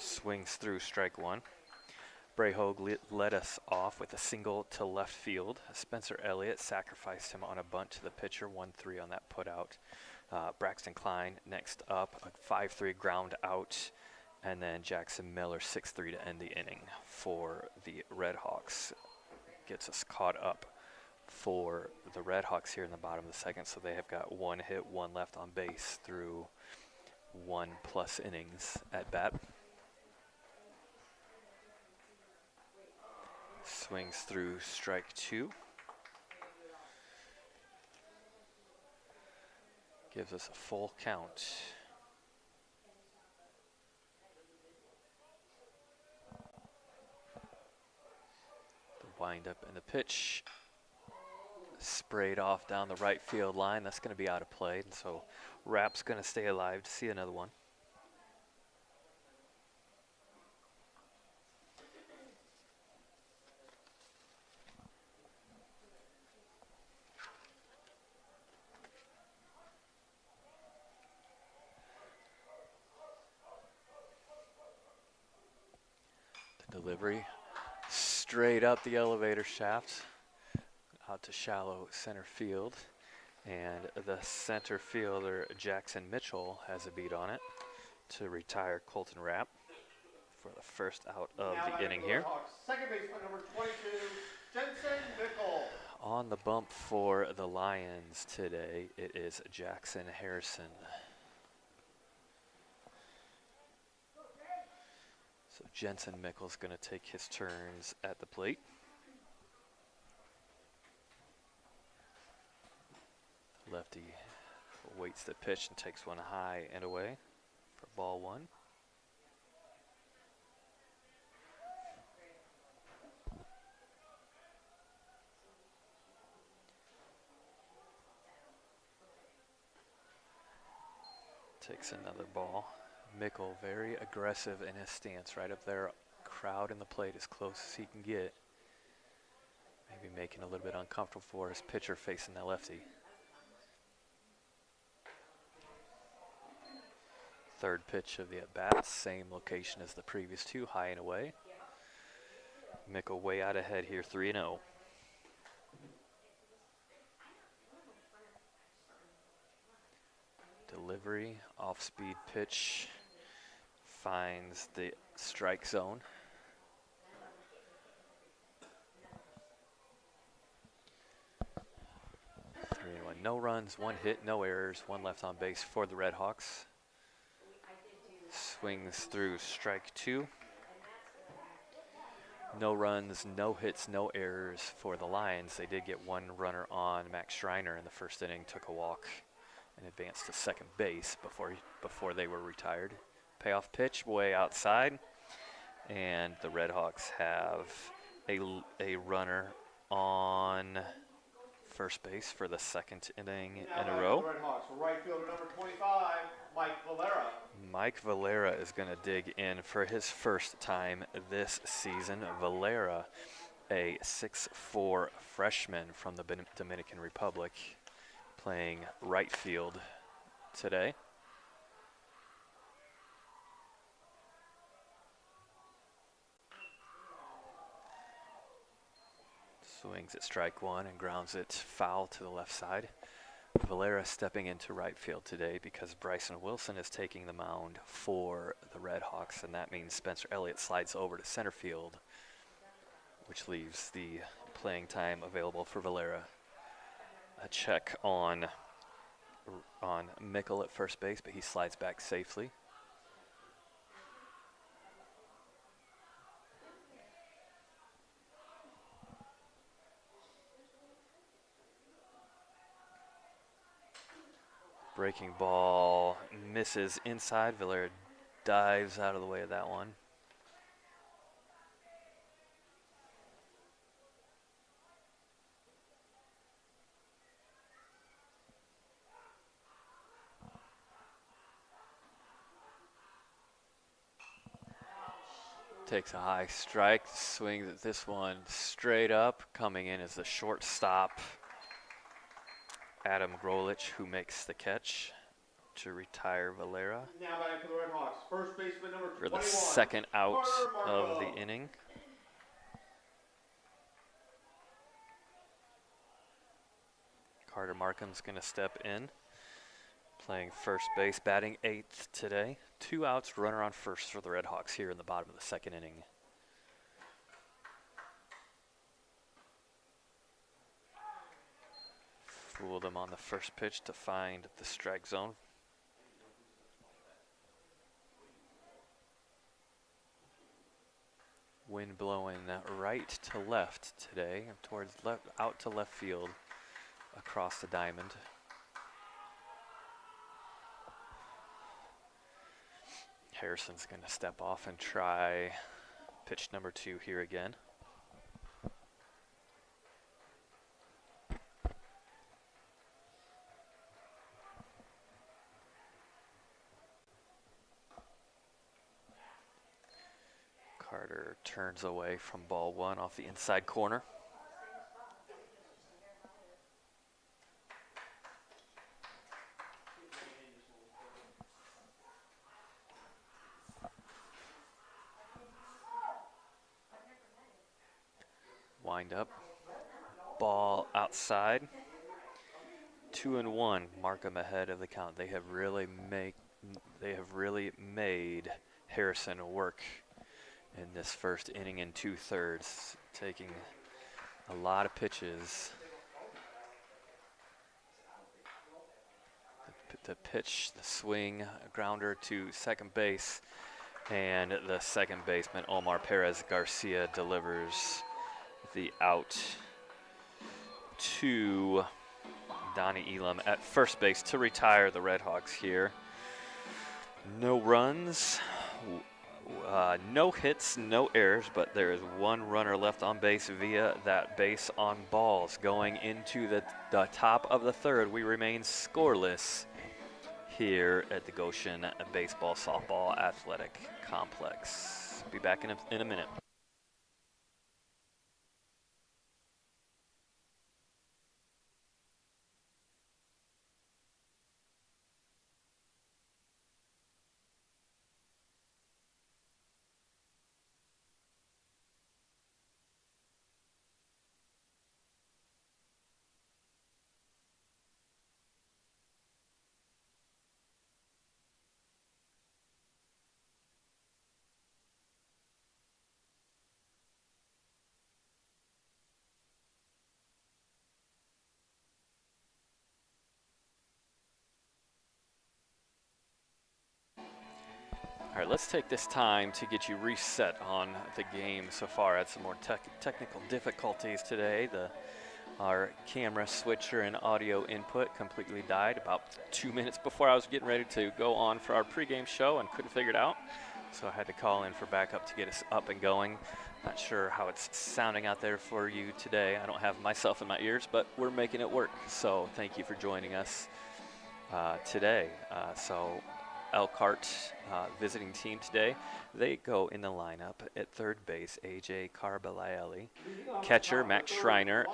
Swings through strike one. Brayhogue led us off with a single to left field. Spencer Elliott sacrificed him on a bunt to the pitcher, 1-3 on that putout. Braxton Klein next up, a 5-3 ground out, and then Jackson Miller 6-3 to end the inning for the RedHawks. Gets us caught up for the RedHawks here in the bottom of the second, so they have got one hit, one left on base through 1+ innings at bat. Swings through strike two. Gives us a full count. The windup and the pitch. Sprayed off down the right field line. That's going to be out of play, and so Rapp's going to stay alive to see another one. Delivery straight up the elevator shaft out to shallow center field, and the center fielder Jackson Mitchell has a beat on it to retire Colton Rapp for the first out of the inning here. Second baseman number 22, Jensen Mitchell. On the bump for the Lions today, it is Jackson Harrison. So Jensen Mickle's going to take his turns at the plate. Lefty waits the pitch and takes one high and away for ball one. Takes another ball. Mickle very aggressive in his stance, right up there, crowd in the plate as close as he can get. Maybe making a little bit uncomfortable for his pitcher facing the lefty. Third pitch of the at-bat, same location as the previous two, high and away. Mickle way out ahead here, 3-0. Delivery, off-speed pitch, finds the strike zone. Three and one. No runs, one hit, no errors, one left on base for the RedHawks. Swings through strike two. No runs, no hits, no errors for the Lions. They did get one runner on. Max Schreiner in the first inning took a walk and advanced to second base before they were retired. Payoff pitch way outside, and the RedHawks have a runner on first base for the second inning in a row. RedHawks, right fielder number 25, Mike Valera. Mike Valera is going to dig in for his first time this season. Valera, a 6'4" freshman from the Dominican Republic, playing right field today. Swings at strike one and grounds it foul to the left side. Valera stepping into right field today because Bryson Wilson is taking the mound for the RedHawks, and that means Spencer Elliott slides over to center field, which leaves the playing time available for Valera. A check on Mickle at first base, but he slides back safely. Breaking ball misses inside. Valera dives out of the way of that one. Takes a high strike, swings at this one straight up. Coming in is the shortstop, Adam Grolich, who makes the catch to retire Valera Now batting for the RedHawks, first baseman number for 21. the second out Carter of Marco. the inning. Carter Markham's going to step in, playing first base, batting 8th today. 2 outs, runner on first for the RedHawks here in the bottom of the second inning. Fooled him on the first pitch to find the strike zone. Wind blowing right to left today, towards left, out to left field, across the diamond. Harrison's going to step off and try pitch number 2 here again. Carter turns away from ball 1 off the inside corner. Wind up, ball outside. 2-1, Markham ahead of the count. They have really made Harrison work in this first inning in 2/3, taking a lot of pitches. The pitch, the swing, a grounder to second base, and the second baseman Omar Perez Garcia delivers the out to Donnie Elam at first base to retire the RedHawks here. No runs, no hits, no errors, but there is 1 runner left on base via that base on balls. Going into the top of the 3rd, we remain scoreless here at the Goshen Baseball Softball Athletic Complex. Be back in a minute. All right, let's take this time to get you reset on the game so far. Had some more technical difficulties today. Our camera switcher and audio input completely died about 2 minutes before I was getting ready to go on for our pregame show and couldn't figure it out. So I had to call in for backup to get us up and going. Not sure how it's sounding out there for you today. I don't have myself in my ears, but we're making it work. So thank you for joining us today. Elkhart visiting team today. They go in the lineup at third base, AJ Carbalayeli. Catcher, Max Schreiner.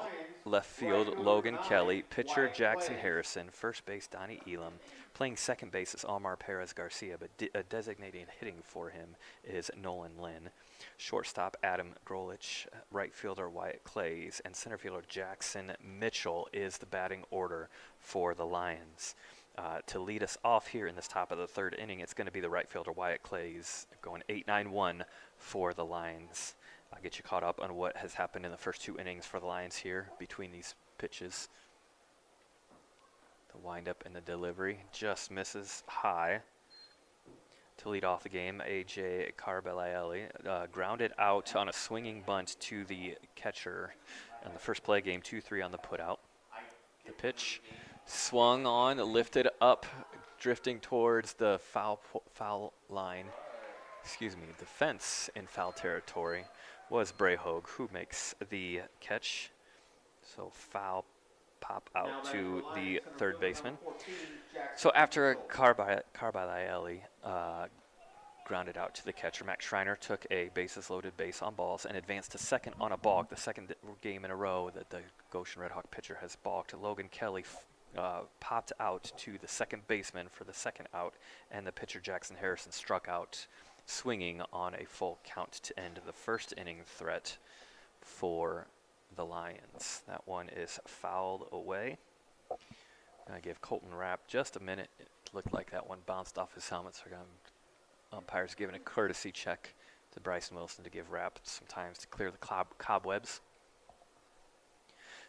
Left field, Logan Kelly. Pitcher, Jackson Harrison. First base, Donnie Elam. Playing second base is Omar Perez Garcia, but designating and hitting for him is Nolan Lynn. Shortstop, Adam Grolich. Right fielder, Wyatt Clays. And center fielder, Jackson Mitchell is the batting order for the Lions. To lead us off here in this top of the 3rd inning, it's going to be the right fielder, Wyatt Clays, going 8-9-1 for the Lions. I'll get you caught up on what has happened in the first 2 innings for the Lions here between these pitches. The windup and the delivery just misses high. To lead off the game, AJ Carbalayeli grounded out on a swinging bunt to the catcher in the first play game, 2-3 on the putout. The pitch swung on, lifted up, drifting towards the foul line. The fence in foul territory was Brayhogue, who makes the catch. So foul pop out to the third baseman. So after Carbalayeli grounded out to the catcher, Max Schreiner took a bases-loaded base on balls and advanced to second on a balk, the second game in a row that the Goshen RedHawk pitcher has balked. Logan Kelly popped out to the second baseman for the second out, and the pitcher Jackson Harrison struck out swinging on a full count to end the first inning threat for the Lions. That one is fouled away. I give Colton Rapp just a minute. It looked like that one bounced off his helmet, so umpire's giving a courtesy check to Bryson Wilson to give Rapp some time to clear the cobwebs.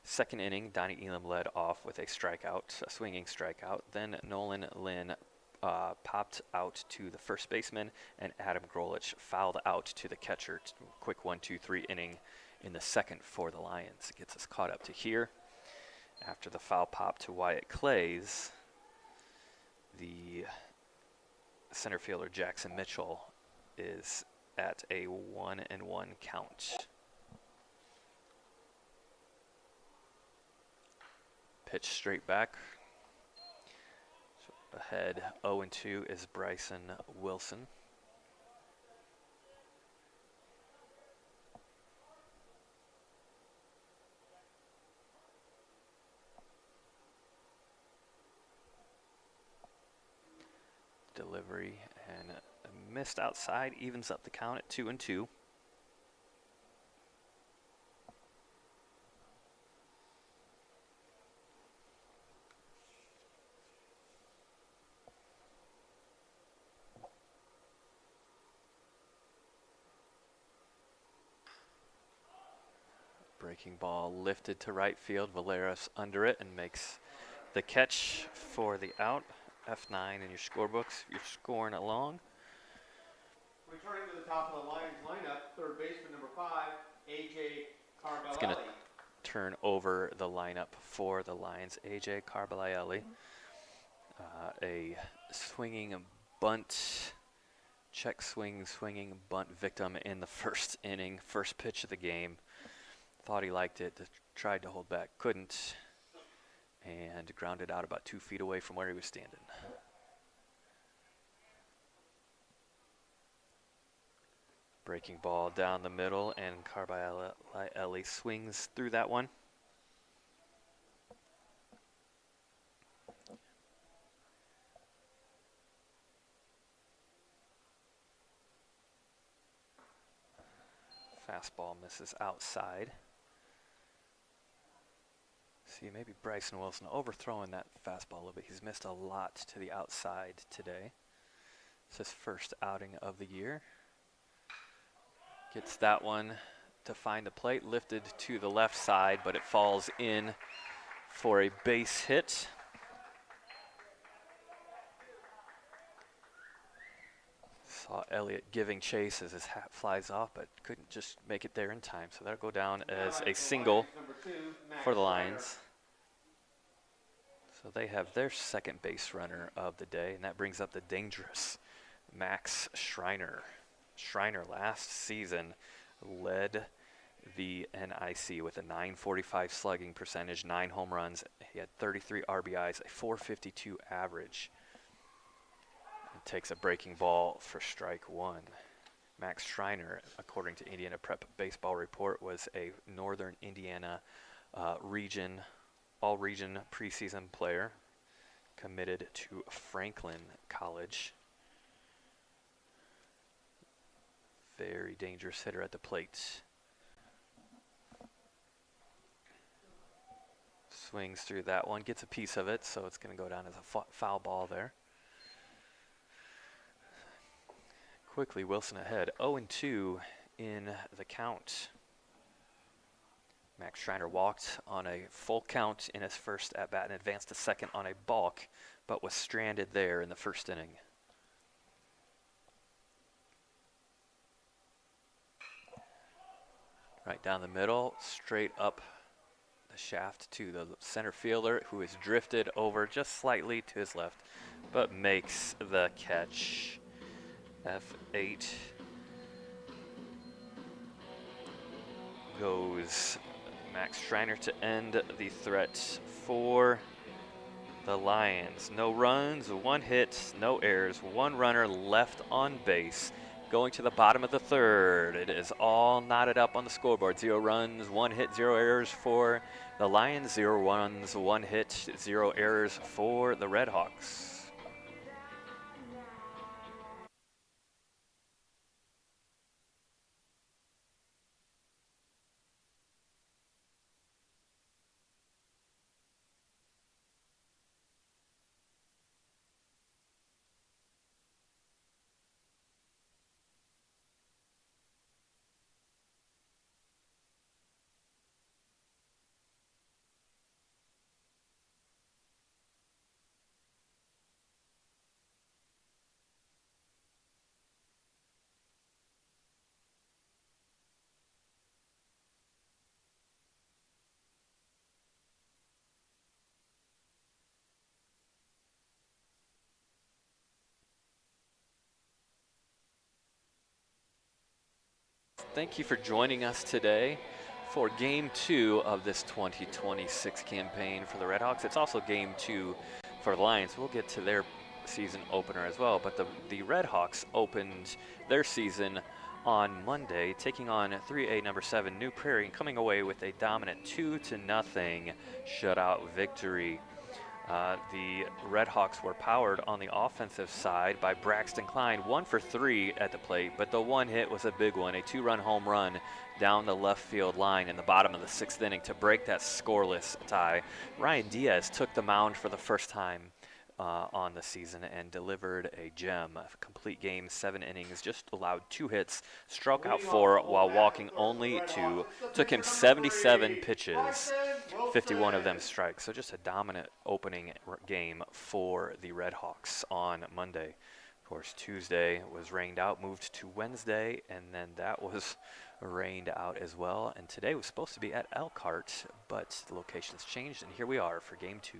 Second inning, Donnie Elam led off with a strikeout, a swinging strikeout. Then Nolan Lynn popped out to the first baseman, and Adam Grolich fouled out to the catcher. Quick 1-2-3 inning in the second for the Lions. It gets us caught up to here. After the foul pop to Wyatt Clays, the center fielder Jackson Mitchell is at a 1-1 count. Pitch straight back. So ahead 0-2 is Bryson Wilson. Delivery and missed outside, evens up the count at 2-2. Breaking ball lifted to right field. Valeras under it and makes the catch for the out. F9 in your scorebooks. You're scoring along. Returning to the top of the Lions lineup, third baseman number 5, A.J. Carballelli. It's going to turn over the lineup for the Lions. A.J. Carballelli, a swinging bunt, check swinging bunt victim in the first inning, first pitch of the game. Thought he liked it, tried to hold back, couldn't, and grounded out about 2 feet away from where he was standing. Breaking ball down the middle, and Carballelli swings through that one. Fastball misses outside. See, maybe Bryson Wilson overthrowing that fastball a little bit. He's missed a lot to the outside today. It's his first outing of the year. Gets that one to find the plate, lifted to the left side, but it falls in for a base hit. Saw Elliott giving chase as his hat flies off, but couldn't just make it there in time. So that'll go down as a single for the Lions. So they have their second base runner of the day, and that brings up the dangerous Max Schreiner. Schreiner last season led the NIC with a .945 slugging percentage, 9 home runs. He had 33 RBIs, a .452 average. It takes a breaking ball for strike one. Max Schreiner, according to Indiana Prep Baseball Report, was a Northern Indiana all-region preseason player, committed to Franklin College. Very dangerous hitter at the plate. Swings through that one, gets a piece of it, so it's going to go down as a foul ball there. Quickly, Wilson ahead, 0-2 in the count. Max Schreiner walked on a full count in his first at-bat and advanced to second on a balk, but was stranded there in the first inning. Right down the middle, straight up the shaft to the center fielder, who is drifted over just slightly to his left, but makes the catch. F8 goes Max Schreiner to end the threat for the Lions. No runs, 1 hit, no errors, 1 runner left on base, going to the bottom of the third. It is all knotted up on the scoreboard. 0 runs, 1 hit, 0 errors for the Lions. 0 runs, 1 hit, 0 errors for the RedHawks. Thank you for joining us today for Game 2 of this 2026 campaign for the RedHawks. It's also Game 2 for the Lions. We'll get to their season opener as well, but the RedHawks opened their season on Monday, taking on 3A number 7 New Prairie and coming away with a dominant 2-0 shutout victory. The RedHawks were powered on the offensive side by Braxton Klein, 1 for 3 at the plate, but the one hit was a big one, a 2-run home run down the left field line in the bottom of the 6th inning to break that scoreless tie. Ryan Diaz took the mound for the first time on the season and delivered a gem. A complete game, 7 innings, just allowed 2 hits, struck out 4 while walking only 2. Took him 77 pitches, 51 of them strikes. So just a dominant opening game for the RedHawks on Monday. Of course, Tuesday was rained out, moved to Wednesday, and then that was rained out as well. And today was supposed to be at Elkhart, but the location's changed, and here we are for Game 2.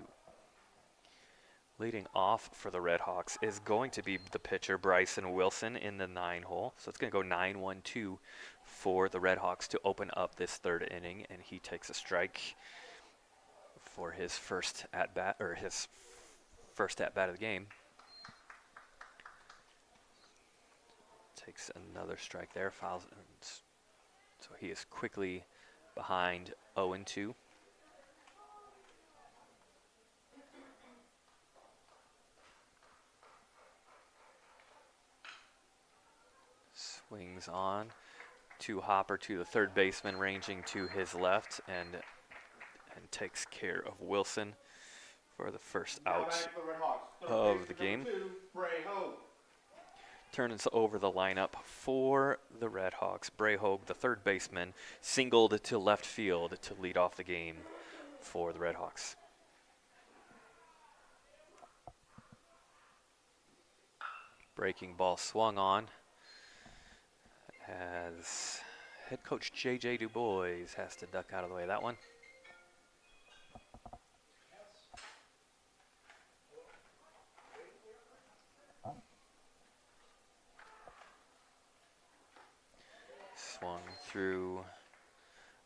Leading off for the RedHawks is going to be the pitcher, Bryson Wilson, in the 9-hole. So it's going to go 9-1-2 for the RedHawks to open up this 3rd inning, and he takes a strike for his first at-bat, or his first at-bat of the game. Takes another strike there, fouls, so he is quickly behind 0-2. Swings on to Hopper, to the third baseman, ranging to his left, and takes care of Wilson for the first out of the game. Turns over the lineup for the RedHawks. RedHawks, the third baseman, singled to left field to lead off the game for the RedHawks. Breaking ball swung on as head coach J.J. Du Bois has to duck out of the way of that one. Swung through,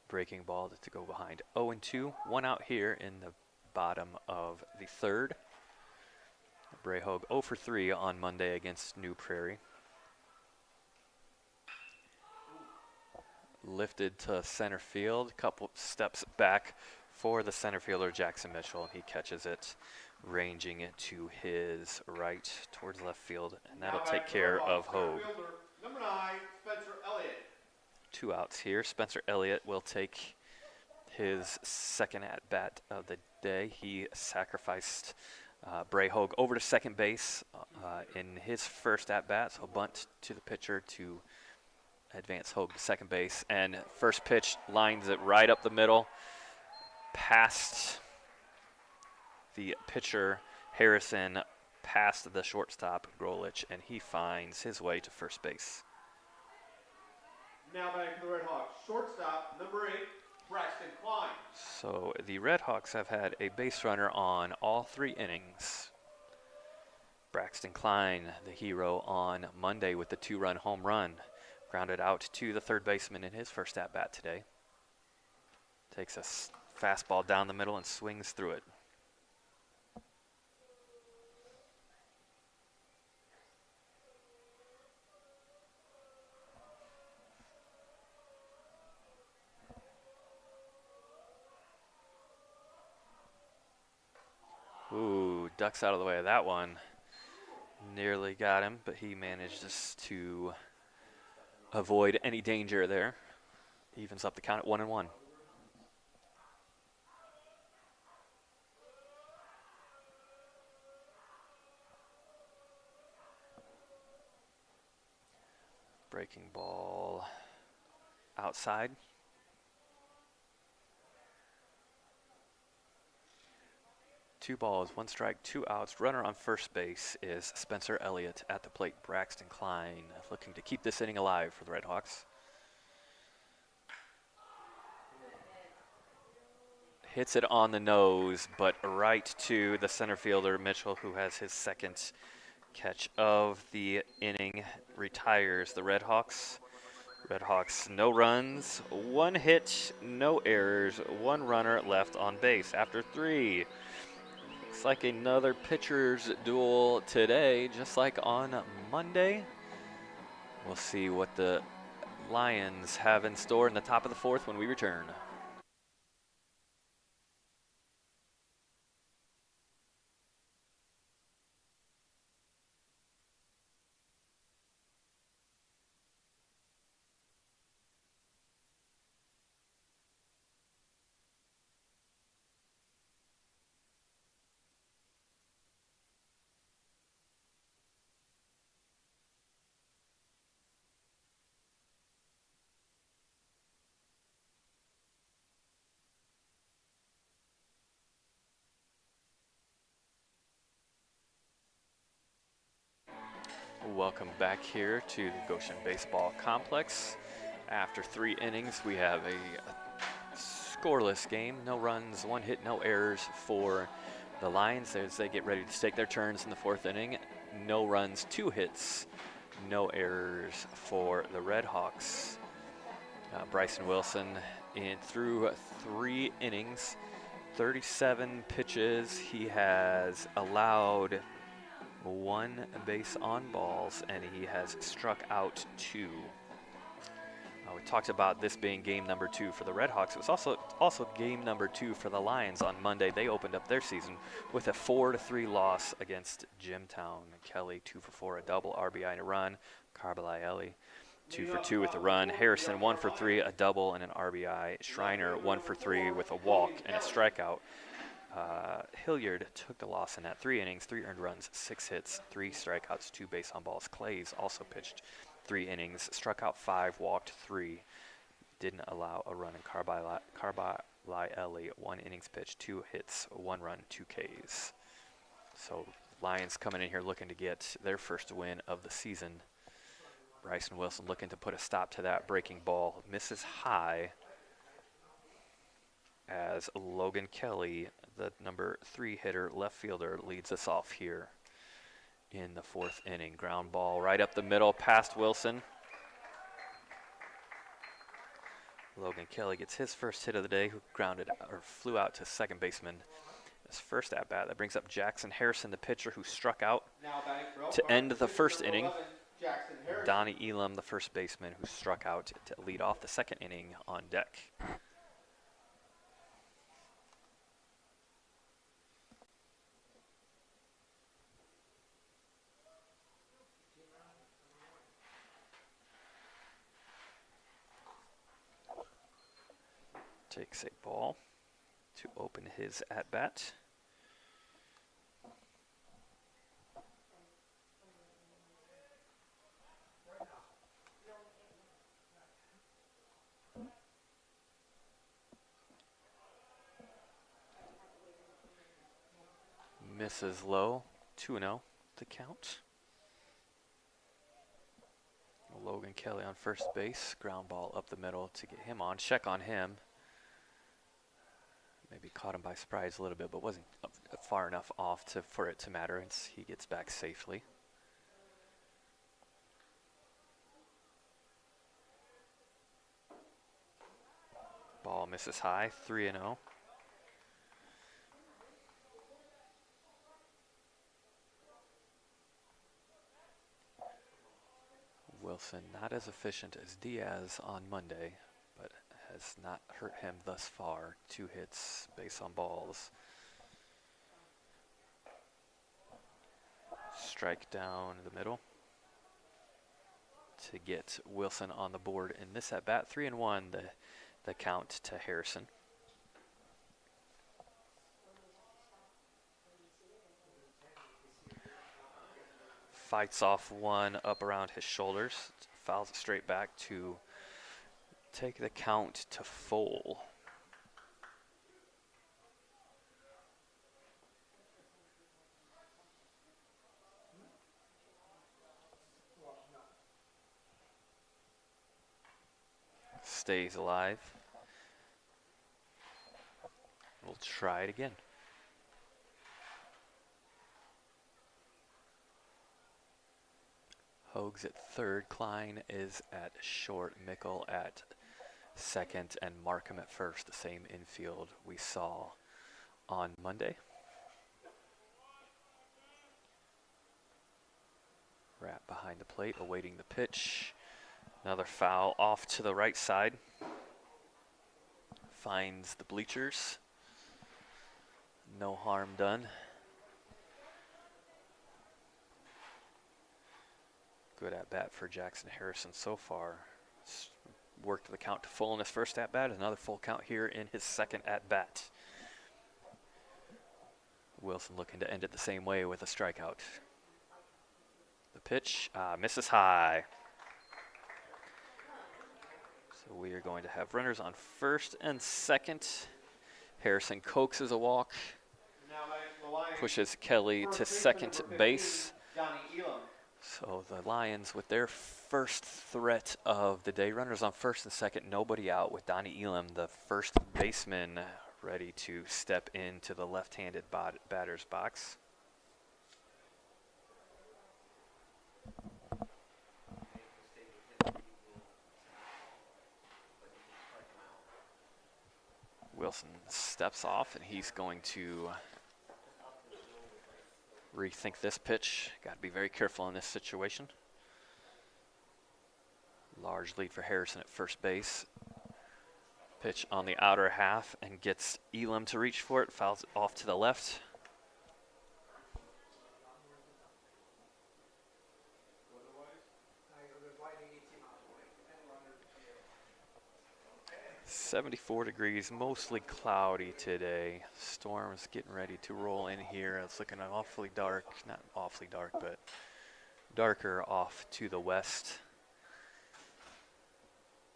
breaking ball to go behind 0-2. 1 out here in the bottom of the 3rd. RedHawks 0 for 3 on Monday against New Prairie. Lifted to center field, couple steps back for the center fielder Jackson Mitchell, and he catches it, ranging it to his right towards left field, and that'll take care of Hogue. Number 9, Spencer Elliott. 2 outs here. Spencer Elliott will take his second at-bat of the day. He sacrificed RedHawks over to second base in his first at-bat, so bunt to the pitcher to advance Hogue to second base, and first pitch lines it right up the middle past the pitcher Harrison, past the shortstop Grolich, and he finds his way to first base. Now back to the RedHawks. Shortstop, number 8, Braxton Klein. So the RedHawks have had a base runner on all 3 innings. Braxton Klein, the hero on Monday with the 2-run home run. Grounded out to the third baseman in his first at-bat today. Takes a fastball down the middle and swings through it. Ooh, ducks out of the way of that one. Nearly got him, but he managed just to avoid any danger there. Evens up the count at 1-1. Breaking ball outside. Two balls, one strike, two outs. Runner on first base is Spencer Elliott. At the plate, Braxton Klein looking to keep this inning alive for the RedHawks. Hits it on the nose, but right to the center fielder, Mitchell, who has his second catch of the inning, retires the RedHawks. RedHawks, no runs, one hit, no errors, one runner left on base after 3. Looks like another pitcher's duel today, just like on Monday. We'll see what the Lions have in store in the top of the 4th when we return. Welcome back here to the Goshen Baseball Complex. After 3 innings, we have a scoreless game. No runs, one hit, no errors for the Lions as they get ready to take their turns in the 4th inning. No runs, 2 hits, no errors for the RedHawks. Bryson Wilson through 3 innings, 37 pitches. He has allowed 1 base on balls, and he has struck out 2. We talked about this being game number 2 for the RedHawks. It was also game number 2 for the Lions on Monday. They opened up their season with a 4-3 loss against Jimtown. Kelly 2 for 4, a double, RBI and a run. Carballielli 2 for 2 with a run. Harrison 1 for 3, a double and an RBI. Schreiner 1 for 3 with a walk and a strikeout. Hilliard took the loss in that 3 innings, 3 earned runs, 6 hits, 3 strikeouts, 2 base on balls. Clays also pitched 3 innings, struck out 5, walked 3, didn't allow a run. And Carballielli, 1 innings pitched, 2 hits, 1 run, 2 Ks. So Lions coming in here looking to get their first win of the season. Bryson Wilson looking to put a stop to that breaking ball. Misses high as Logan Kelly, the number 3 hitter, left fielder, leads us off here in the 4th inning. Ground ball right up the middle past Wilson. Logan Kelly gets his first hit of the day, who flew out to second baseman. His first at bat. That brings up Jackson Harrison, the pitcher who struck out to end the 1st inning. Donnie Elam, the first baseman, who struck out to lead off the 2nd inning, on deck. Takes a ball to open his at-bat. Misses low, 2-0 the count. Logan Kelly on first base, ground ball up the middle to get him on. Check on him. Maybe caught him by surprise a little bit, but wasn't far enough off for it to matter, and he gets back safely. Ball misses high, 3-0. Wilson not as efficient as Diaz on Monday, but has not hurt him thus far. 2 hits, base on balls. strike down the middle to get Wilson on the board in this at bat. 3-1 the count to Harrison. Fights off one up around his shoulders, fouls it straight back to take the count to full. Stays alive. We'll try it again. Hoag's at third, Klein is at short, Mickle at second, and Markham at first, the same infield we saw on Monday. Rat behind the plate, awaiting the pitch. Another foul off to the right side. Finds the bleachers. No harm done. Good at bat for Jackson Harrison so far. Worked the count to full in his first at bat. Another full count here in his second at bat. Wilson looking to end it the same way with a strikeout. The pitch misses high. So we are going to have runners on first and second. Harrison coaxes a walk, pushes Kelly to second base. So the Lions with their first threat of the day. Runners on first and second, nobody out, with Donnie Elam, the first baseman, ready to step into the left-handed batter's box. Wilson steps off, and he's going to rethink this pitch. Got to be very careful in this situation. Large lead for Harrison at first base. Pitch on the outer half and gets Elam to reach for it. Fouls it off to the left. .74 degrees, mostly cloudy today. Storm's getting ready to roll in here. It's looking awfully dark, not awfully dark, but darker off to the west.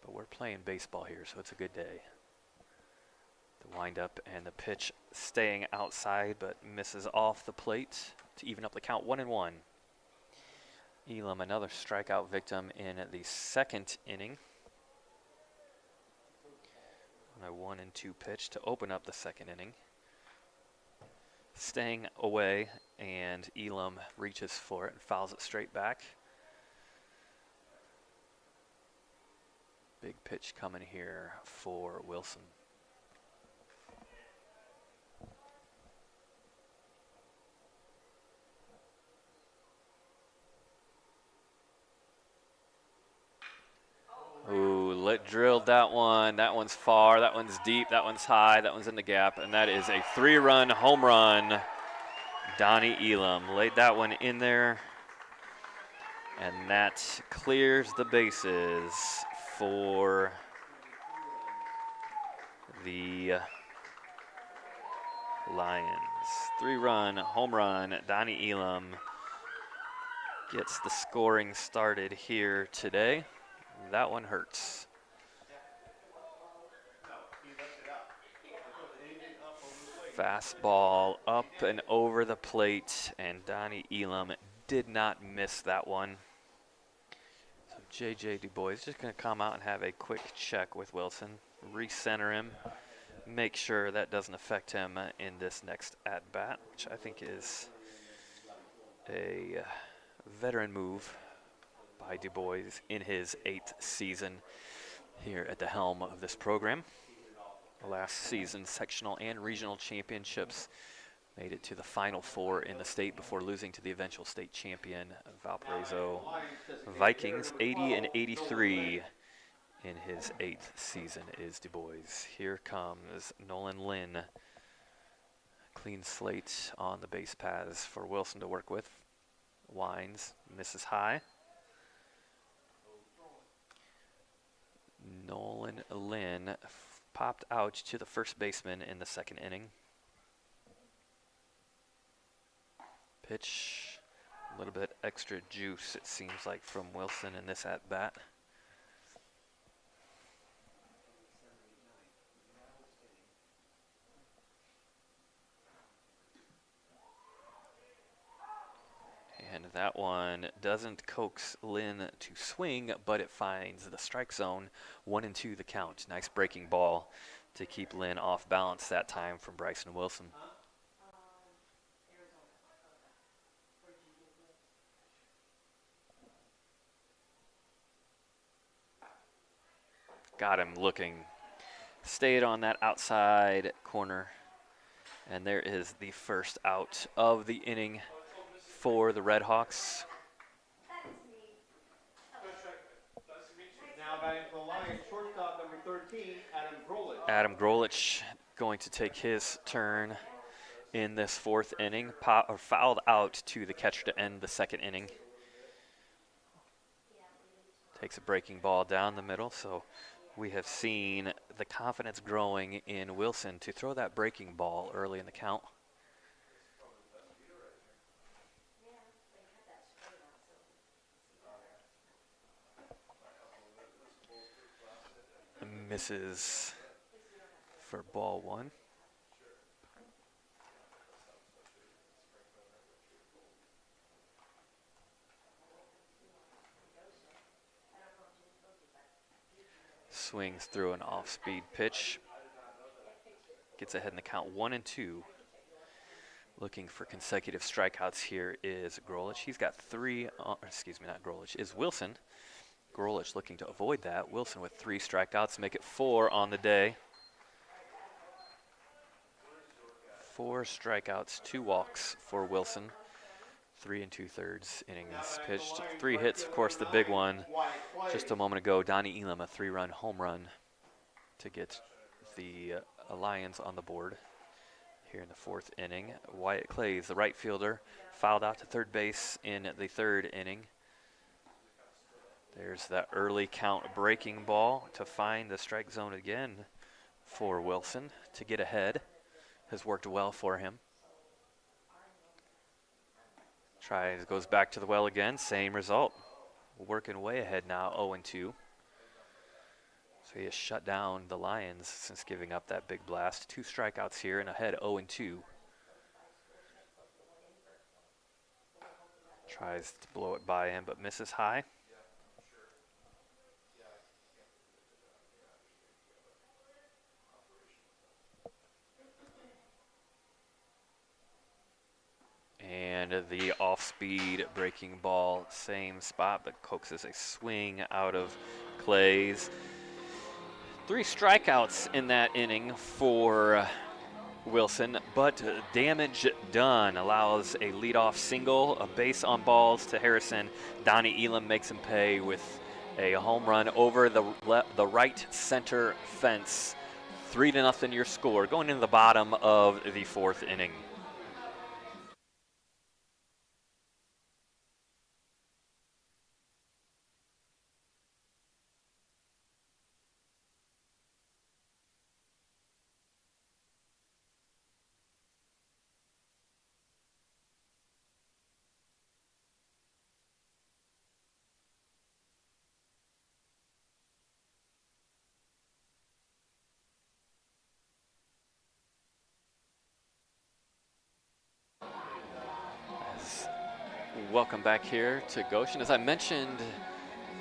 But we're playing baseball here, so it's a good day. The windup and the pitch staying outside, but misses off the plate to even up the count. 1-1. Elam, another strikeout victim in the second inning. On a 1-2 pitch to open up the second inning. Staying away, and Elam reaches for it and fouls it straight back. Big pitch coming here for Wilson. Ooh, drilled that one. That one's far, that one's deep, that one's high, that one's in the gap, and that is a 3-run home run. Donnie Elam laid that one in there, and that clears the bases for the Lions. 3-run home run. Donnie Elam gets the scoring started here today. That one hurts. Fastball up and over the plate, and Donnie Elam did not miss that one. So J.J. Du Bois is just going to come out and have a quick check with Wilson, recenter him, make sure that doesn't affect him in this next at-bat, which I think is a veteran move by Du Bois in his 8th season here at the helm of this program. Last season's sectional and regional championships made it to the Final Four in the state before losing to the eventual state champion Valparaiso Vikings. 80 and 83 in his 8th season is Du Bois. Here comes Nolan Lynn. Clean slate on the base paths for Wilson to work with. Winds, misses high. Nolan Lynn popped out to the first baseman in the second inning. Pitch, a little bit extra juice, it seems like, from Wilson in this at-bat. And that one doesn't coax Lynn to swing, but it finds the strike zone. 1-2 the count. Nice breaking ball to keep Lynn off balance that time from Bryson Wilson. Got him looking. Stayed on that outside corner. And there is the first out of the inning for the RedHawks. Now batting for the Lions, shortstop number 13, Adam Grolich. Adam Grolich going to take his turn in this fourth inning. Fouled out to the catcher to end the second inning. Takes a breaking ball down the middle, so we have seen the confidence growing in Wilson to throw that breaking ball early in the count. Misses for ball one. Swings through an off-speed pitch. Gets ahead in the count 1-2. Looking for consecutive strikeouts here is Grolich. He's got is Wilson. Grolich looking to avoid that. Wilson with 3 strikeouts, make it 4 on the day. 4 strikeouts, 2 walks for Wilson. 3 2/3 innings pitched. 3 hits, of course, the big one. Just a moment ago, Donnie Elam, a 3-run home run to get the Lions on the board here in the fourth inning. Wyatt Clays, the right fielder, fouled out to third base in the third inning. There's that early count breaking ball to find the strike zone again for Wilson to get ahead. Has worked well for him. Tries, goes back to the well again, same result. Working way ahead now, 0-2. So he has shut down the Lions since giving up that big blast. 2 strikeouts here and ahead, 0-2. Tries to blow it by him, but misses high. And the off-speed breaking ball, same spot, but coaxes a swing out of Clays. 3 strikeouts in that inning for Wilson, but damage done. Allows a leadoff single, a base on balls to Harrison. Donnie Elam makes him pay with a home run over the right center fence. 3-0 your score, going into the bottom of the fourth inning. Welcome back here to Goshen. As I mentioned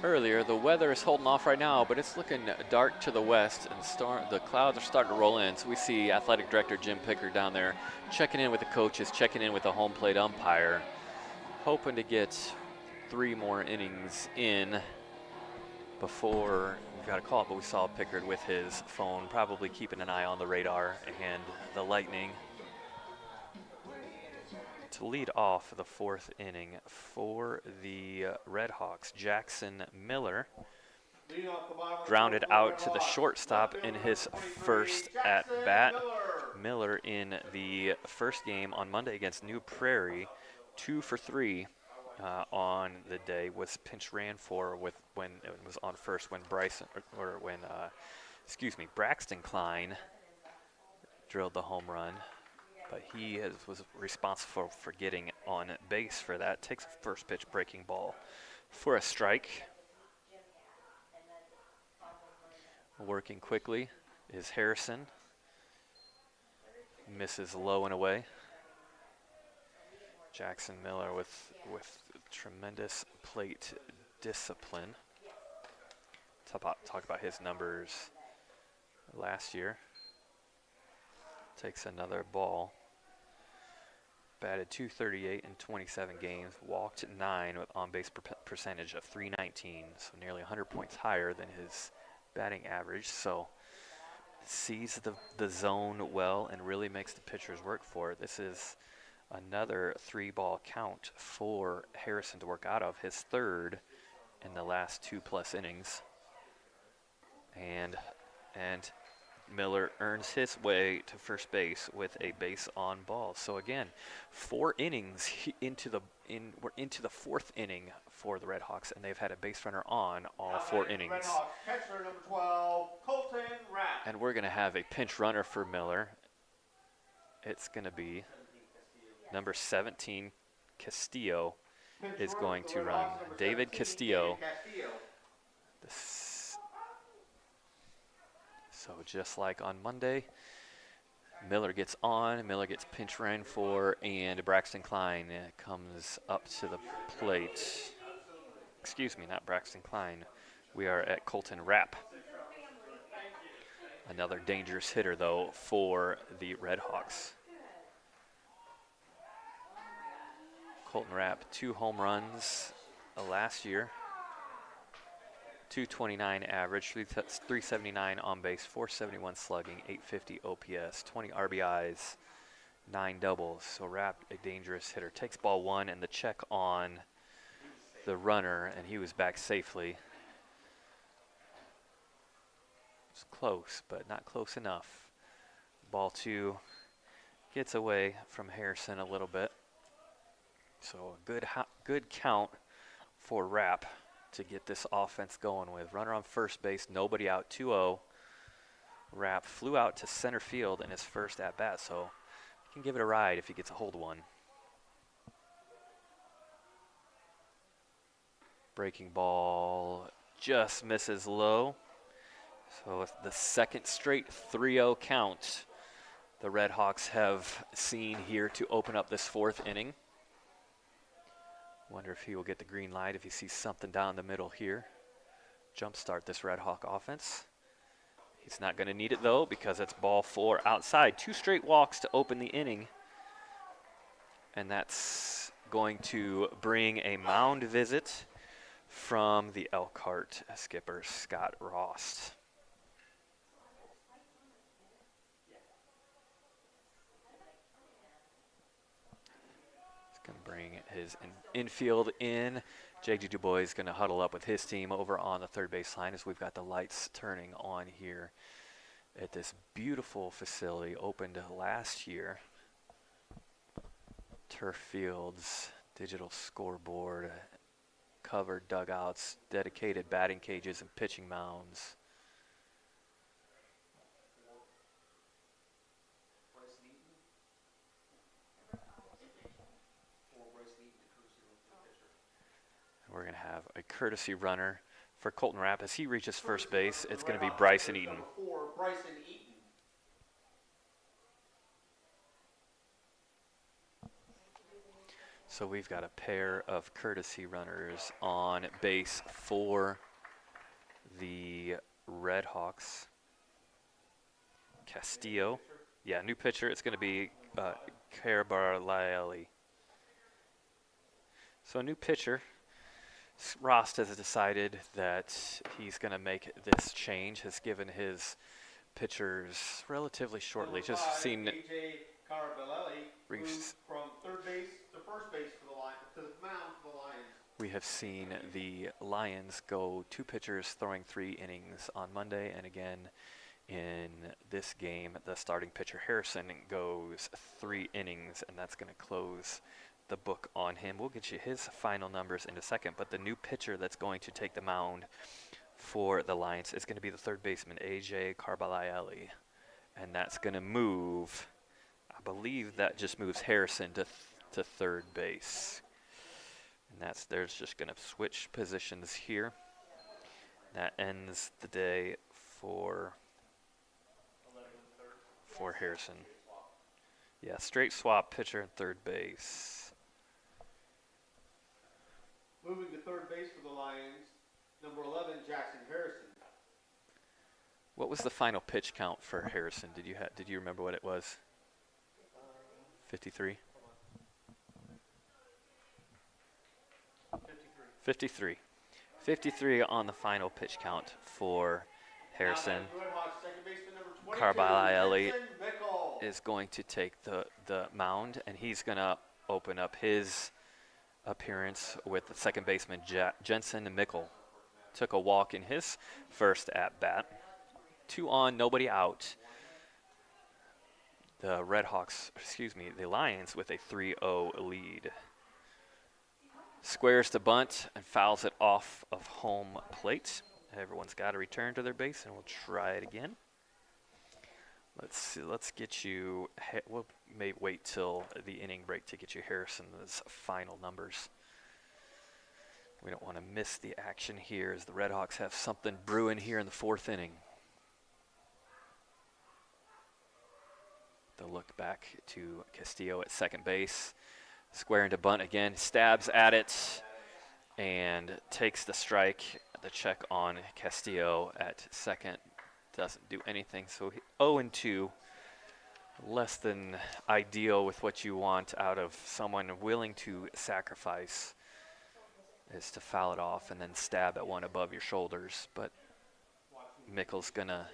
earlier, the weather is holding off right now, but it's looking dark to the west, and the clouds are starting to roll in. So we see Athletic Director Jim Pickard down there checking in with the coaches, checking in with the home plate umpire, hoping to get 3 more innings in before we've got to call it. But we saw Pickard with his phone, probably keeping an eye on the radar and the lightning. To lead off the fourth inning for the RedHawks, Jackson Miller grounded out to the shortstop in his first at-bat. Miller in the first game on Monday against New Prairie, 2 for 3 on the day was pinch ran for with when it was on first when Braxton Klein drilled the home run, but he was responsible for getting on base for that. Takes a first pitch breaking ball for a strike. Working quickly is Harrison. Misses low and away. Jackson Miller with tremendous plate discipline. Talk about his numbers last year. Takes another ball. Batted .238 in 27 games. Walked 9 with on-base percentage of .319, so nearly 100 points higher than his batting average. So sees the zone well and really makes the pitchers work for it. This is another 3-ball count for Harrison to work out of, his third in the last 2+ innings. And Miller earns his way to first base with a base on ball. So again, 4 innings we're into the 4th inning for the RedHawks, and they've had a base runner on all 4 innings. RedHawks catcher number 12, Colton Rapp. And we're going to have a pinch runner for Miller. It's going to be number 17, Castillo, is going to run. David Castillo. So just like on Monday, Miller gets on, Miller gets pinch ran for, and Braxton Klein comes up to the plate. Excuse me, not Braxton Klein. We are at Colton Rapp. Another dangerous hitter, though, for the RedHawks. Colton Rapp, 2 home runs last year. 229 average, 379 on base, 471 slugging, 850 OPS, 20 RBIs, 9 doubles. So Rapp, a dangerous hitter. Takes ball 1 and the check on the runner, and he was back safely. It's close, but not close enough. Ball 2 gets away from Harrison a little bit. So a good count for Rapp to get this offense going with. Runner on first base, nobody out, 2-0. Rapp flew out to center field in his first at-bat, so he can give it a ride if he gets a hold one. Breaking ball just misses low. So with the second straight 3-0 count the RedHawks have seen here to open up this 4th inning. Wonder if he will get the green light if he sees something down the middle here. Jumpstart this RedHawk offense. He's not going to need it, though, because it's ball 4 outside. 2 straight walks to open the inning. And that's going to bring a mound visit from the Elkhart skipper, Scott Rost. Going to bring his infield in. J.G. Du Bois is going to huddle up with his team over on the third base line as we've got the lights turning on here at this beautiful facility opened last year. Turf fields, digital scoreboard, covered dugouts, dedicated batting cages and pitching mounds. We're going to have a courtesy runner for Colton Rapp. As he reaches first base, it's going to be Bryson Eaton. So we've got a pair of courtesy runners on base for the RedHawks. Castillo. Yeah, new pitcher. It's going to be Caraballi. So a new pitcher. Rost has decided that he's going to make this change, has given his pitchers relatively shortly. Just seen from third base to first base for the Lions, to the mound for the Lions. We have seen the Lions go 2 pitchers throwing 3 innings on Monday, and again in this game, the starting pitcher Harrison goes 3 innings, and that's going to close the book on him. We'll get you his final numbers in a second, but the new pitcher that's going to take the mound for the Lions is going to be the third baseman, A.J. Carbalayelli. And that's going to move, I believe that just moves Harrison to third base. And there's just going to switch positions here. That ends the day for Harrison. Yeah, straight swap, pitcher and third base. Moving to third base for the Lions, number 11, Jackson Harrison. What was the final pitch count for Harrison? Did you remember what it was? 53? 53. 53 on the final pitch count for Harrison. RedHawks second baseman number 22, Carbalayelli Jensen Mickle. is going to take the mound, and he's going to open up his appearance with the second baseman Jensen Mickle. Took a walk in his first at-bat. 2 on, nobody out. The the Lions with a 3-0 lead. Squares to bunt and fouls it off of home plate. Everyone's got to return to their base, and we'll try it again. Let's see. Let's get you. We may wait till the inning break to get you Harrison's final numbers. We don't want to miss the action here as the RedHawks have something brewing here in the 4th inning. The look back to Castillo at second base. Squaring to bunt again, stabs at it, and takes the strike. The check on Castillo at second doesn't do anything. So 0-2, less than ideal with what you want out of someone willing to sacrifice, is to foul it off and then stab at one above your shoulders. But Mickle's gonna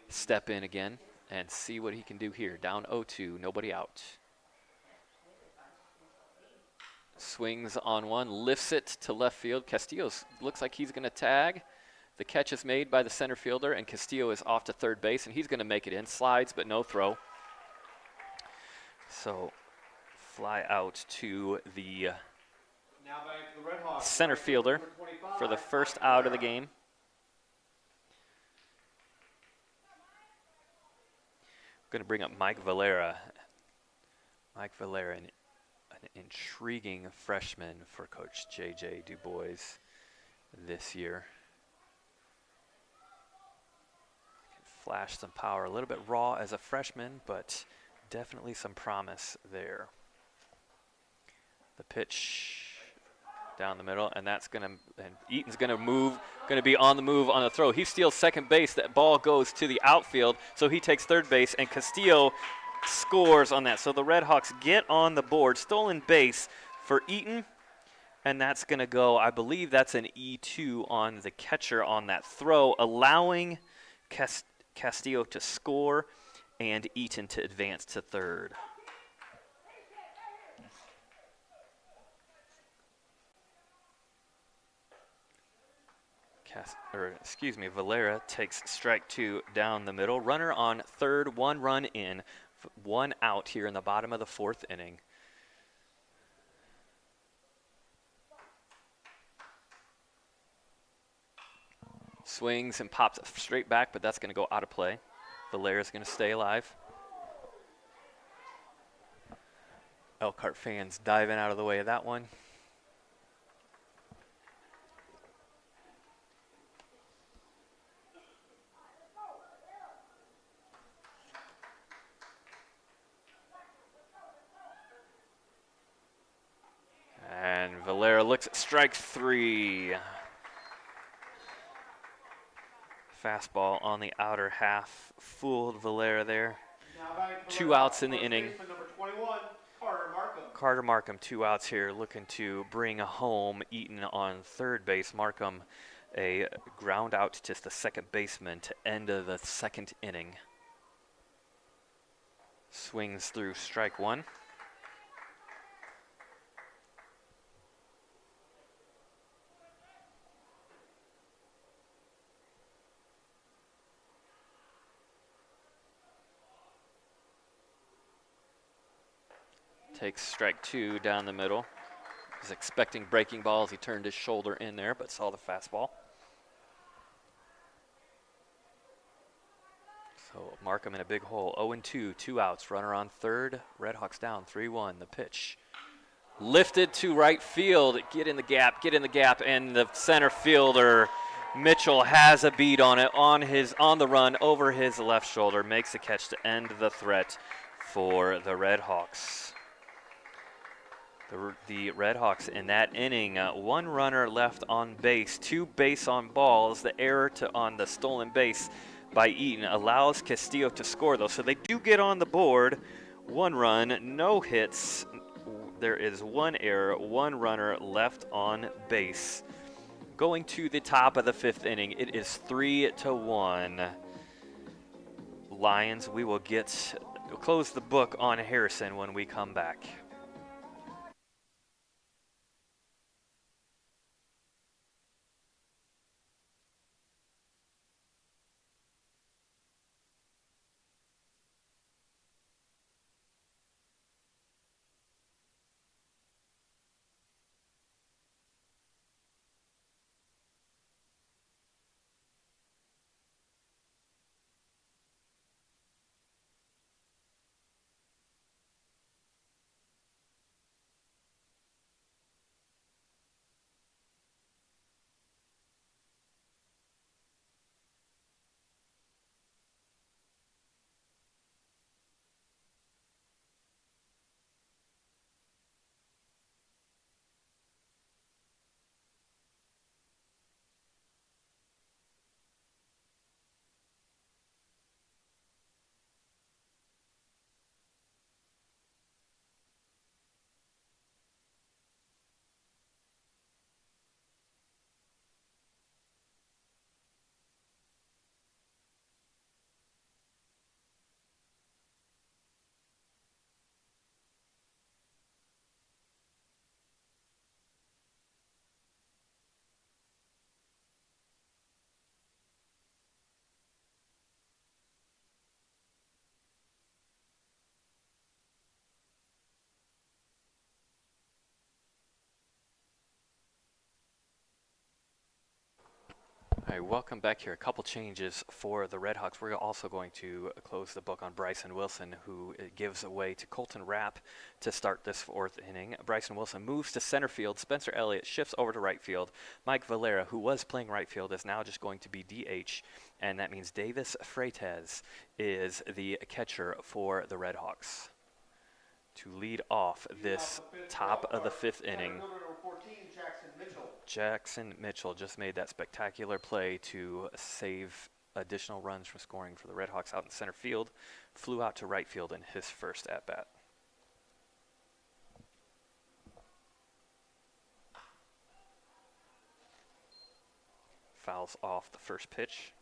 step in again and see what he can do here. Down 0-2, nobody out. Swings on one, lifts it to left field. Castillo looks like he's going to tag. The catch is made by the center fielder, and Castillo is off to third base, and he's going to make it in. Slides, but no throw. So fly out to the center fielder for the first out of the game. Going to bring up Mike Valera. Mike Valera, an intriguing freshman for Coach J.J. Du Bois this year. Can flash some power, a little bit raw as a freshman, but definitely some promise there. The pitch down the middle, and Eaton's going to be on the move on the throw. He steals second base. That ball goes to the outfield, so he takes third base, and Castillo scores on that. So the RedHawks get on the board. Stolen base for Eaton, and that's going to go, I believe that's an E2 on the catcher on that throw, allowing Castillo to score and Eaton to advance to third. Valera takes strike 2 down the middle. Runner on third, 1 run in, 1 out here in the bottom of the 4th inning. Swings and pops it straight back, but that's going to go out of play. Valera's going to stay alive. Elkhart fans diving out of the way of that one. And Valera looks at strike 3. Fastball on the outer half fooled Valera there. 2 outs in the inning. Number 21, Carter Markham. Carter Markham, 2 outs here, looking to bring home Eaton on third base. Markham, a ground out to the second baseman to end of the 2nd inning. Swings through strike 1. Takes strike 2 down the middle. Was expecting breaking balls. He turned his shoulder in there, but saw the fastball. So Markham in a big hole. 0-2, 2 outs. Runner on third. RedHawks down 3-1. The pitch. Lifted to right field. Get in the gap, and the center fielder Mitchell has a beat on it on the run over his left shoulder. Makes a catch to end the threat for the RedHawks. The RedHawks in that inning, 1 runner left on base, 2 base on balls. The error on the stolen base by Eaton allows Castillo to score, though. So they do get on the board. 1 run, no hits. There is 1 error, 1 runner left on base. Going to the top of the 5th inning, it is 3-1. Lions, we will close the book on Harrison when we come back. All right, welcome back here. A couple changes for the RedHawks. We're also going to close the book on Bryson Wilson, who gives away to Colton Rapp to start this 4th inning. Bryson Wilson moves to center field. Spencer Elliott shifts over to right field. Mike Valera, who was playing right field, is now just going to be DH, and that means Davis Freitas is the catcher for the RedHawks. To lead off this top of the 5th inning, Jackson Mitchell just made that spectacular play to save additional runs from scoring for the RedHawks out in center field. Flew out to right field in his first at-bat. Fouls off the first pitch.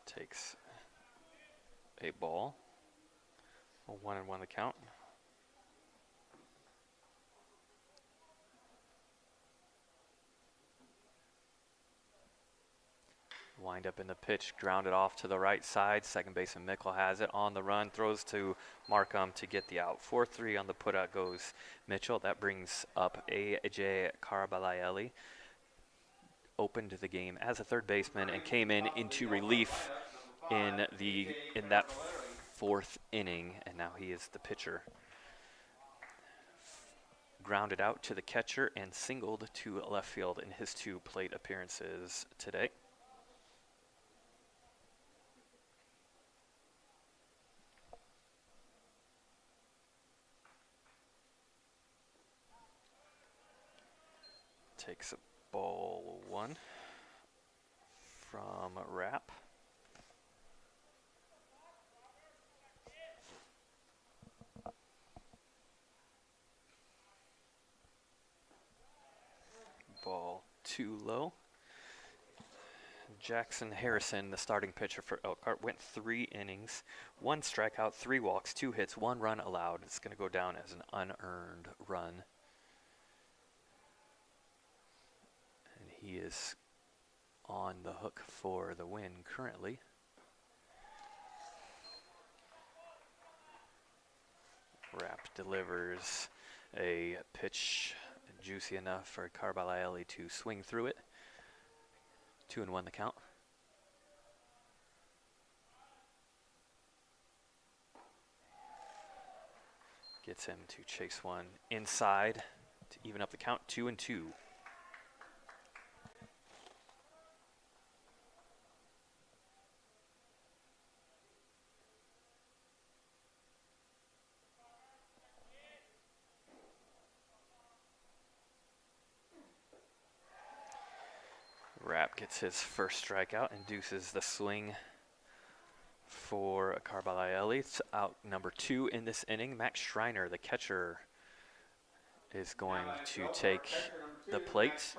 Takes a ball. 1-1 the count. Wind up in the pitch, grounded off to the right side. Second baseman Mickle has it on the run, throws to Markham to get the out. 4-3 on the putout goes Mitchell. That brings up A.J. Carabalelli. Opened the game as a third baseman and came into relief in that 4th inning, and now he is the pitcher. Grounded out to the catcher and singled to left field in his 2 plate appearances today. Takes a ball 1 from Rapp. Ball too low. Jackson Harrison, the starting pitcher for Elkhart, went 3 innings, 1 strikeout, 3 walks, 2 hits, 1 run allowed. It's going to go down as an unearned run. And he is on the hook for the win currently. Rapp delivers a pitch juicy enough for Carbalaeli to swing through it. 2-1 the count. Gets him to chase one inside to even up the count. 2-2. Rapp gets his first strikeout, induces the swing for Carbalaeli. It's out number 2 in this inning. Max Schreiner, the catcher, is going to take the plate.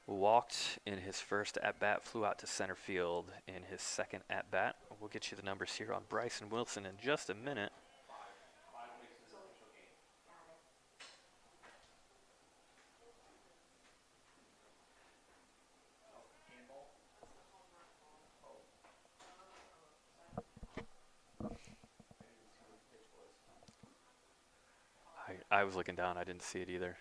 Walked in his first at-bat, flew out to center field in his second at-bat. We'll get you the numbers here on Bryson Wilson in just a minute. I was looking down. I didn't see it either.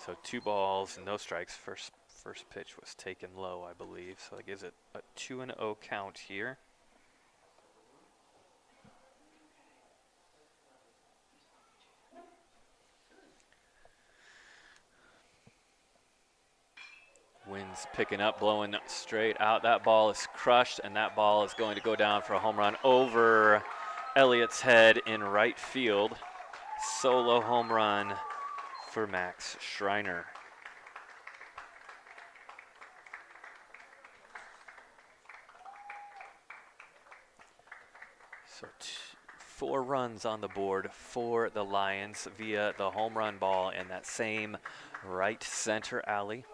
So 2 balls, no strikes. First pitch was taken low, I believe. So that gives it a 2-0 count here. Wind's picking up, blowing straight out. That ball is crushed, and that ball is going to go down for a home run over Elliott's head in right field. Solo home run for Max Schreiner. So 4 runs on the board for the Lions via the home run ball in that same right center alley.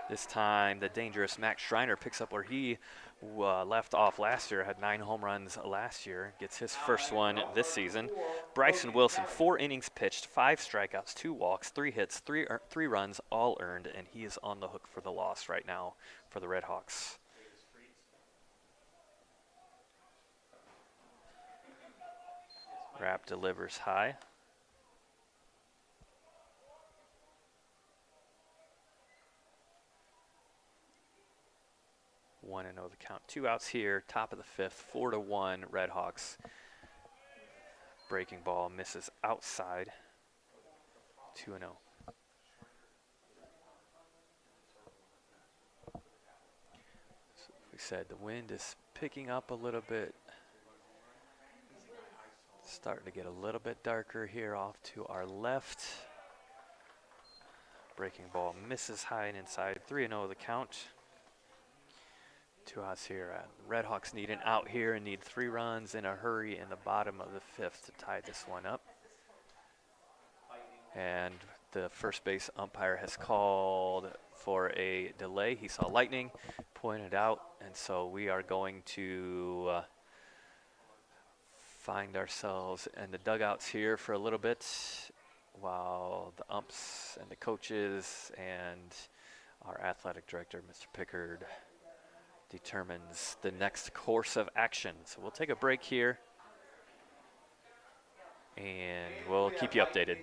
This time, the dangerous Max Schreiner picks up where he left off last year, had 9 home runs last year, gets his first one this season. Bryson Wilson, 4 innings pitched, 5 strikeouts, 2 walks, 3 hits, 3 runs, all earned, and he is on the hook for the loss right now for the RedHawks. Rapp delivers high. 1-0 the count. 2 outs here, top of the 5th, 4-1 RedHawks. Breaking ball misses outside. 2-0. So we said the wind is picking up a little bit. Starting to get a little bit darker here off to our left. Breaking ball misses high and inside. 3-0 the count. 2 outs here. RedHawks need an out here and need 3 runs in a hurry in the bottom of the 5th to tie this one up. And the first base umpire has called for a delay. He saw lightning, pointed out, and so we are going to find ourselves in the dugouts here for a little bit while the umps and the coaches and our athletic director, Mr. Pickard, determines the next course of action. So we'll take a break here and we'll keep you updated.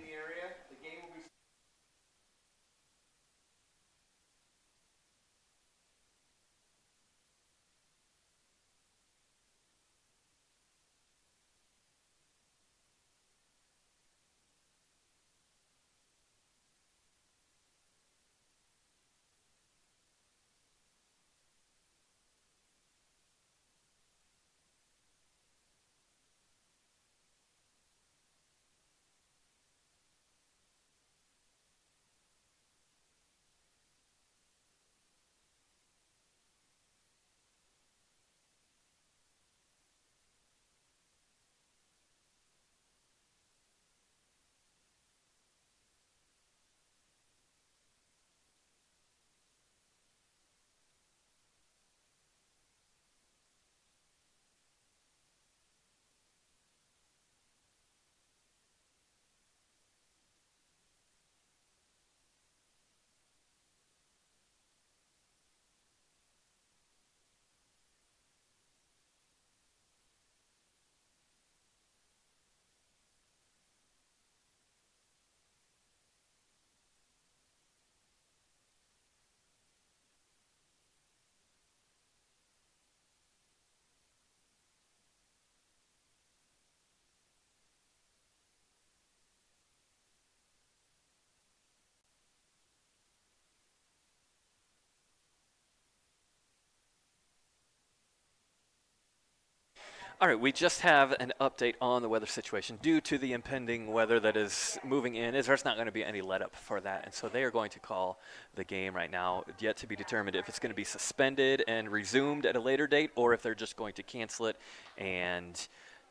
All right, we just have an update on the weather situation. Due to the impending weather that is moving in, there's not going to be any let up for that. And so they are going to call the game right now, yet to be determined if it's going to be suspended and resumed at a later date or if they're just going to cancel it and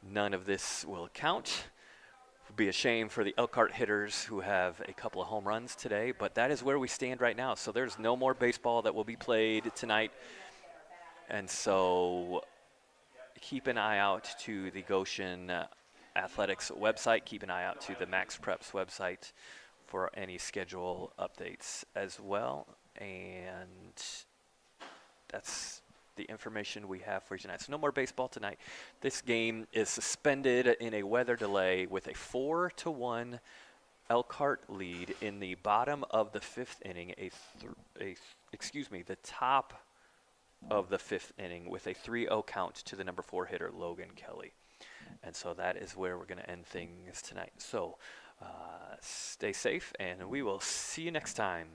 none of this will count. It would be a shame for the Elkhart hitters who have a couple of home runs today, but that is where we stand right now. So there's no more baseball that will be played tonight. And so keep an eye out to the Goshen Athletics website. Keep an eye out to the Max Preps website for any schedule updates as well. And that's the information we have for you tonight. So no more baseball tonight. This game is suspended in a weather delay with a 4-1 Elkhart lead in the bottom of the fifth inning. The top of the fifth inning with a 3-0 count to the number 4 hitter, Logan Kelly. And so that is where we're going to end things tonight. So stay safe, and we will see you next time.